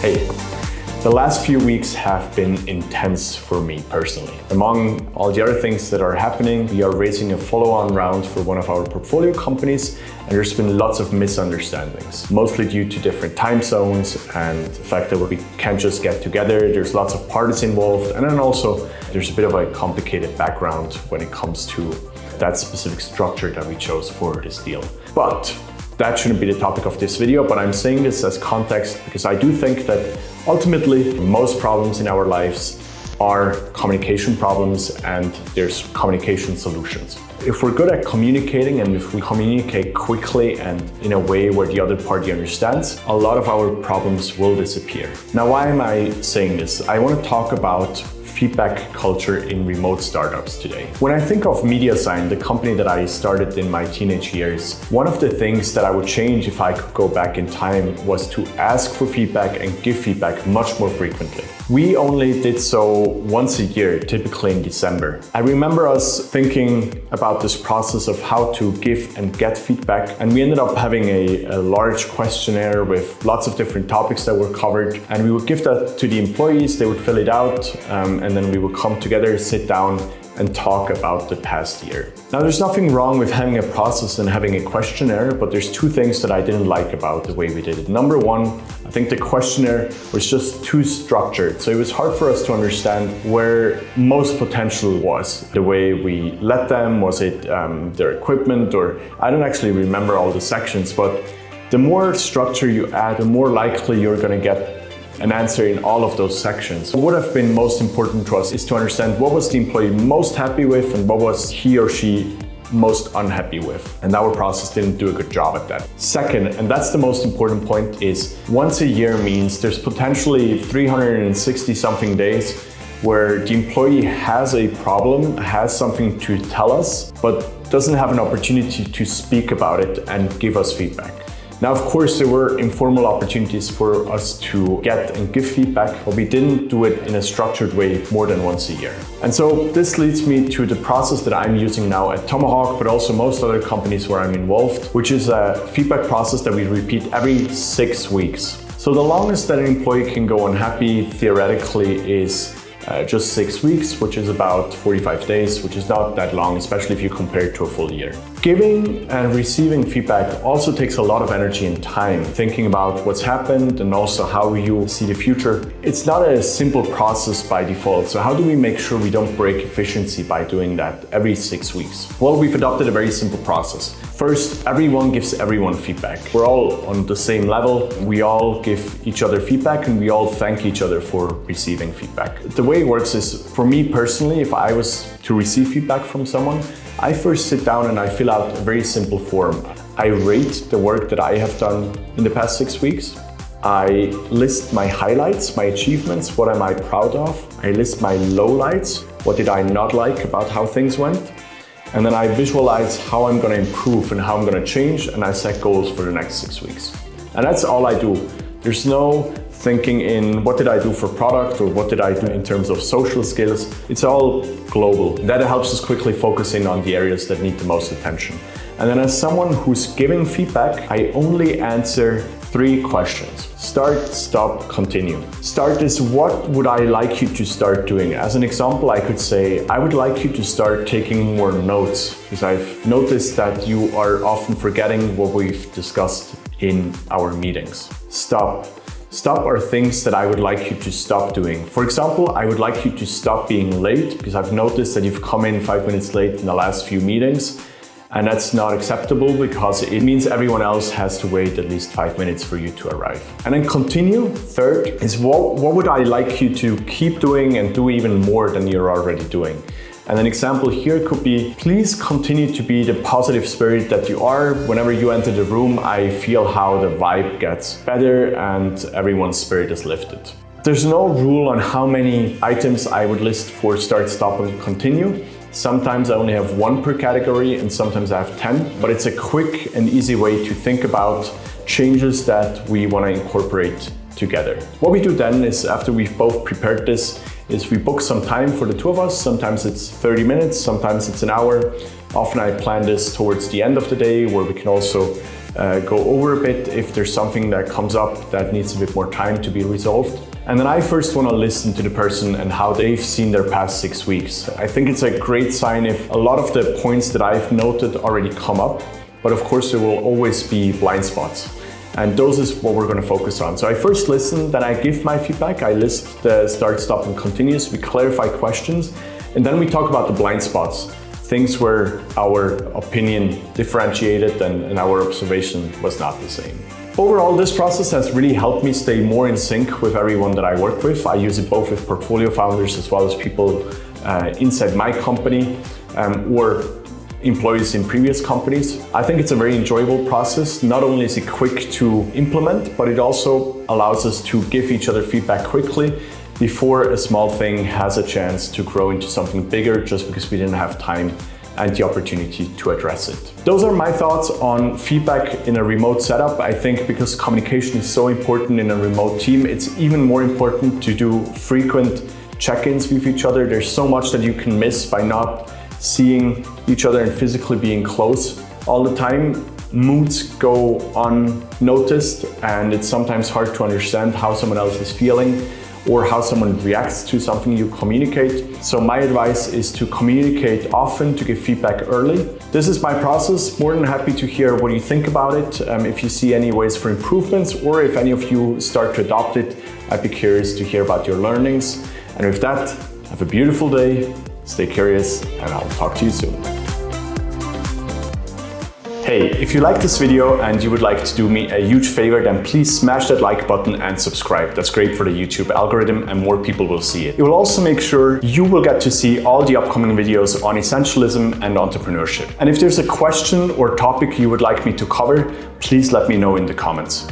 Hey, the last few weeks have been intense for me personally. Among all the other things that are happening, we are raising a follow-on round for one of our portfolio companies, and there's been lots of misunderstandings, mostly due to different time zones and the fact that we can't just get together. There's lots of parties involved, and then also there's a bit of a complicated background when it comes to that specific structure that we chose for this deal. But that shouldn't be the topic of this video, but I'm saying this as context because I do think that ultimately most problems in our lives are communication problems, and there's communication solutions. If we're good at communicating and if we communicate quickly and in a way where the other party understands, a lot of our problems will disappear. Now, why am I saying this? I want to talk about feedback culture in remote startups today. When I think of MediaSign, the company that I started in my teenage years, one of the things that I would change if I could go back in time was to ask for feedback and give feedback much more frequently. We only did so once a year, typically in December. I remember us thinking about this process of how to give and get feedback, and we ended up having a large questionnaire with lots of different topics that were covered, and we would give that to the employees, they would fill it out, and then we would come together, sit down, and talk about the past year. Now, there's nothing wrong with having a process and having a questionnaire, but there's two things that I didn't like about the way we did it. Number one, I think the questionnaire was just too structured. So it was hard for us to understand where most potential was. The way we led them, was it their equipment, or I don't actually remember all the sections, but the more structure you add, the more likely you're gonna get an answer in all of those sections. What would have been most important to us is to understand what was the employee most happy with and what was he or she most unhappy with. And our process didn't do a good job at that. Second, and that's the most important point, is once a year means there's potentially 360 something days where the employee has a problem, has something to tell us, but doesn't have an opportunity to speak about it and give us feedback. Now, of course, there were informal opportunities for us to get and give feedback, but we didn't do it in a structured way more than once a year. And so this leads me to the process that I'm using now at Tomahawk, but also most other companies where I'm involved, which is a feedback process that we repeat every 6 weeks. So the longest that an employee can go unhappy theoretically is just 6 weeks, which is about 45 days, which is not that long, especially if you compare it to a full year. Giving and receiving feedback also takes a lot of energy and time, thinking about what's happened and also how you see the future. It's not a simple process by default, so how do we make sure we don't break efficiency by doing that every 6 weeks? Well, we've adopted a very simple process. First, everyone gives everyone feedback. We're all on the same level, we all give each other feedback, and we all thank each other for receiving feedback. The way it works is, for me personally, if I was to receive feedback from someone, I first sit down and I fill out a very simple form. I rate the work that I have done in the past 6 weeks. I list my highlights, my achievements, what am I proud of. I list my lowlights, what did I not like about how things went. And then I visualize how I'm gonna improve and how I'm gonna change, and I set goals for the next 6 weeks. And that's all I do. There's no thinking in what did I do for product or what did I do in terms of social skills. It's all global. That helps us quickly focus in on the areas that need the most attention. And then as someone who's giving feedback, I only answer 3 questions. Start, stop, continue. Start is, what would I like you to start doing? As an example, I could say, I would like you to start taking more notes, because I've noticed that you are often forgetting what we've discussed in our meetings. Stop. Stop are things that I would like you to stop doing. For example, I would like you to stop being late, because I've noticed that you've come in 5 minutes late in the last few meetings, and that's not acceptable because it means everyone else has to wait at least 5 minutes for you to arrive. And then continue. Third is, what would I like you to keep doing and do even more than you're already doing? And an example here could be, please continue to be the positive spirit that you are. Whenever you enter the room, I feel how the vibe gets better and everyone's spirit is lifted. There's no rule on how many items I would list for start, stop, and continue. Sometimes I only have 1 per category and sometimes I have 10, but it's a quick and easy way to think about changes that we want to incorporate together. What we do then is, after we've both prepared this, is we book some time for the two of us. Sometimes it's 30 minutes, sometimes it's an hour. Often I plan this towards the end of the day, where we can also go over a bit if there's something that comes up that needs a bit more time to be resolved. And then I first want to listen to the person and how they've seen their past 6 weeks. I think it's a great sign if a lot of the points that I've noted already come up, but of course there will always be blind spots. And those is what we're going to focus on. So I first listen, then I give my feedback, I list the start, stop, and continuous, we clarify questions, and then we talk about the blind spots, things where our opinion differentiated and our observation was not the same. Overall, this process has really helped me stay more in sync with everyone that I work with. I use it both with portfolio founders as well as people inside my company or employees in previous companies. I think it's a very enjoyable process. Not only is it quick to implement, but it also allows us to give each other feedback quickly before a small thing has a chance to grow into something bigger just because we didn't have time and the opportunity to address it. Those are my thoughts on feedback in a remote setup. I think because communication is so important in a remote team, it's even more important to do frequent check-ins with each other. There's so much that you can miss by not seeing each other and physically being close all the time. Moods go unnoticed, and it's sometimes hard to understand how someone else is feeling or how someone reacts to something you communicate. So my advice is to communicate often, to give feedback early. This is my process. More than happy to hear what you think about it. If you see any ways for improvements, or if any of you start to adopt it, I'd be curious to hear about your learnings. And with that, have a beautiful day, stay curious, and I'll talk to you soon. Hey, if you like this video and you would like to do me a huge favor, then please smash that like button and subscribe. That's great for the YouTube algorithm and more people will see it. It will also make sure you will get to see all the upcoming videos on essentialism and entrepreneurship. And if there's a question or topic you would like me to cover, please let me know in the comments.